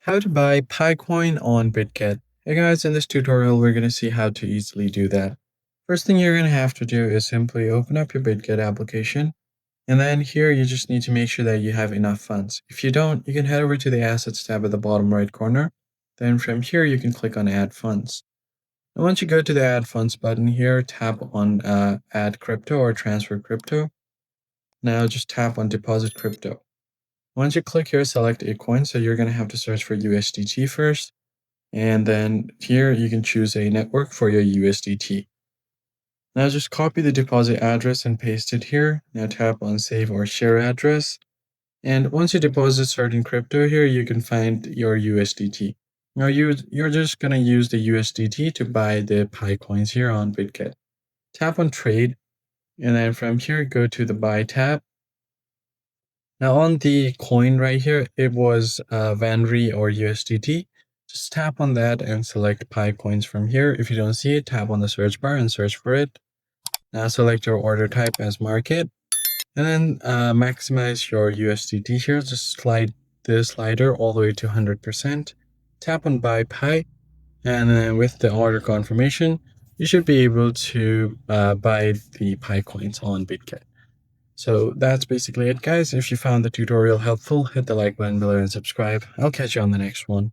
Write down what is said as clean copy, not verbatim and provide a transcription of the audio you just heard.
How to buy Picoin on Bitget. Hey guys, in this tutorial we're going to see how to easily do that. First thing you're going to have to do is simply open up your Bitget application, and then here you just need to make sure that you have enough funds. If you don't, you can head over to the Assets tab at the bottom right corner. Then from here you can click on Add Funds. And once you go to the Add Funds button here, tap on Add Crypto or Transfer Crypto. Now just tap on Deposit Crypto. Once you click here, select a coin. So you're going to have to search for USDT first. And then here you can choose a network for your USDT. Now just copy the deposit address and paste it here. Now tap on Save or Share Address. And once you deposit certain crypto here, you can find your USDT. Now you're just going to use the USDT to buy the Pi coins here on Bitget. Tap on Trade. And then from here, go to the Buy tab. Now on the coin right here, it was Vanry or USDT. Just tap on that and select Pi coins from here. If you don't see it, tap on the search bar and search for it. Now select your order type as market, and then maximize your USDT here. Just slide the slider all the way to 100%. Tap on Buy Pi, and then with the order confirmation, you should be able to buy the Pi coins on Bitget. So that's basically it, guys. If you found the tutorial helpful, hit the like button below and subscribe. I'll catch you on the next one.